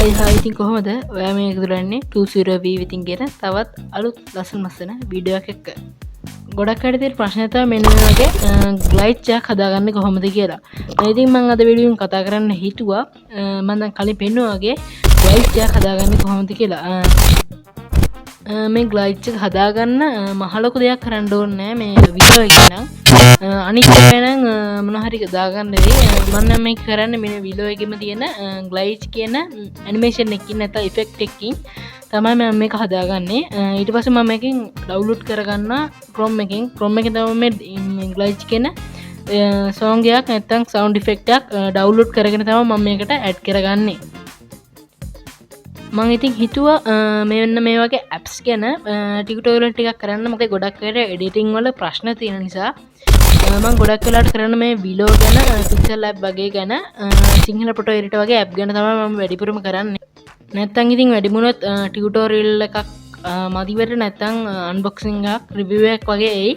හයි ඉතින් කොහොමද ඔයා මේ එකතු කරන්නේ 20V ඉතින් කියන තවත් අලුත් ලස්සන වීඩියෝ එකක් එක්ක. ගොඩක් අය තියෙන ප්‍රශ්න තමයි මෙන්න මේ වගේ ග්ලයිඩ් එකක් හදාගන්නේ කොහොමද කියලා. ඉතින් මම අද වීඩියෝ එකෙන් කතා කරන්න හිතුවා මම දැන් කලින් පෙන්නුවා වගේ ග්ලයිඩ් එකක් හදාගන්නේ කොහොමද කියලා. මේ ග්ලයිඩ් එක හදාගන්න මහ ලොකු දෙයක් කරන්න ඕනේ නෑ මේ වීඩියෝ එකේ නම්. අනිත් එක නම් මොන හරි දාගන්න වෙයි. මම නම් මේක කරන්නේ මේ වීඩියෝ එකෙම තියෙන ග්ලයිඩ් කියන ඇනිමේෂන් එකකින් නැත්නම් ඉෆෙක්ට් එකකින් තමයි මම මේක හදාගන්නේ. ඊට පස්සේ මම මේකෙන් ඩවුන්ලෝඩ් කරගන්නවා Chrome එකෙන්. Chrome එකෙන් තමයි මේ ග්ලයිඩ් කියන සෝංග් එකක් නැත්නම් සවුන්ඩ් ඉෆෙක්ට් එකක් ඩවුන්ලෝඩ් කරගෙන තමයි මම මේකට ඇඩ් කරගන්නේ. මං ඉතින් හිතුවා මෙන්න මේ වගේ ඇප්ස් ගැන ටියුටෝරියල් ටිකක් කරන්න. මොකද ගොඩක් අයට එඩිටින් වල ප්‍රශ්න තියෙන නිසා මම ගොඩක් වෙලාවට කරන්න මේ Vllo ගැන pixellab වගේ ගැන සිංහල ෆොටෝ එඩිටර් වගේ ඇප් ගැන තමයි මම වැඩිපුරම කරන්නේ. නැත්තම් ඉතින් වැඩිමුණොත් ටියුටෝරියල් එකක් මදිවට නැත්තම් අන්බොක්සිං එකක් රිවිව් එකක් වගේ එයි.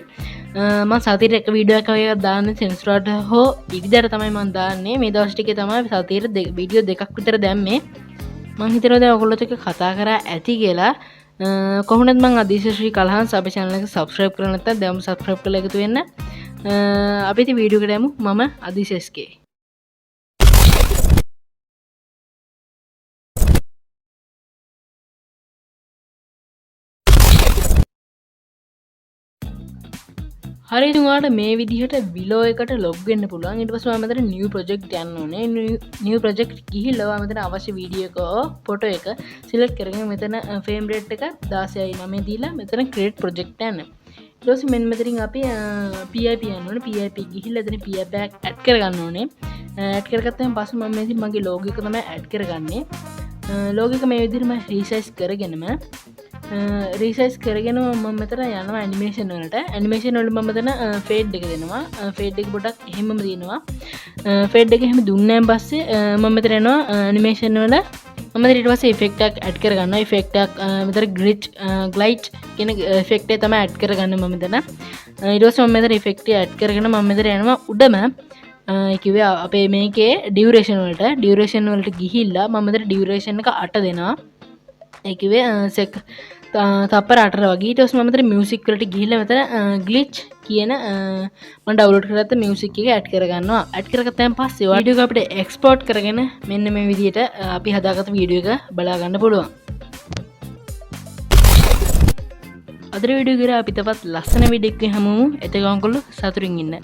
මම සතියට එක වීඩියෝ එකක් වගේ දාන්නේ සෙන්සුරාට හෝ ඉදිරියට තමයි මම දාන්නේ. මේ දවස් ටිකේ තමයි සතියට වීඩියෝ දෙකක් විතර දැම්මේ. මං හිතනවා දැන් ඔයගොල්ලොත් එක්ක කතා කරා ඇති කියලා. කොහොමද මං අදීශ ශ්‍රී කලහන්ස් අපේ channel එක subscribe කරලා නැත්නම් දැන්ම subscribe කරලා එකතු වෙන්න. අපි ඉතින් වීඩියෝ එකට යමු. මම අදීශ SK. හරි ඉතින් ඔයාලට මේ විදිහට Vllo එකට log වෙන්න පුළුවන්. ඊට පස්සේ ඔයා මෙතන new project යන්න ඕනේ. new project ගිහිල්ලා ඔයා මෙතන අවශ්‍ය වීඩියෝ එක ෆොටෝ එක select කරගෙන මෙතන frame rate එක 16:9 දීලා මෙතන create project යන්න. ඊට පස්සේ මෙන්න මෙතනින් අපි PIP යන්න ඕනේ. PIP ගිහිල්ලා එතන PIP එක add කරගන්න ඕනේ. add කරගත්තාම පස්සේ මම මේ මගේ logo එක තමයි add කරගන්නේ. logo එක මේ විදිහට මම resize කරගෙනම රීසයිස් කරගෙන මම මෙතන යනවා ඇනිමේෂන් වලට. ඇනිමේෂන් වල මම මෙතන ෆේඩ් එක දෙනවා. ෆේඩ් එක පොඩක් එහෙමම දිනනවා. ෆේඩ් එක එහෙම දුන්නාන් පස්සේ මම මෙතන යනවා ඇනිමේෂන් වල. මම ඊට පස්සේ ඉෆෙක්ට් එකක් ඇඩ් කරගන්නවා. ඉෆෙක්ට් එකක් මෙතන ග්ලයිඩ් කියන ඉෆෙක්ට් එක තමයි ඇඩ් කරගන්නේ මම මෙතන. ඊට පස්සේ මම මෙතන ඉෆෙක්ට් එක ඇඩ් කරගෙන මම මෙතන යනවා උඩම කිව්වේ අපේ මේකේ ඩියුරේෂන් වලට ගිහිල්ලා මම මෙතන ඩියුරේෂන් එක 8 දෙනවා. ඒ කිව්වේ තප්පර 8 වගේ. ඊට පස්සේ මම මෙතන මියුසික් වලට ගිහිල්ලා මෙතන ග්ලිච් කියන මම ඩවුන්ලෝඩ් කරගත්ත මියුසික් එක ඇඩ් කරගන්නවා. ඇඩ් කරගත්තාන් පස්සේ වීඩියෝ එක අපිට එක්ස්පෝර්ට් කරගෙන මෙන්න මේ විදිහට අපි හදාගත්ත වීඩියෝ එක බලා ගන්න පුළුවන්. අද වීඩියෝ එක අපි තවත් ලස්සන වීඩියෝ එකකින් හමු. එතකන් ඔයගොල්ලෝ සතුටින් ඉන්න.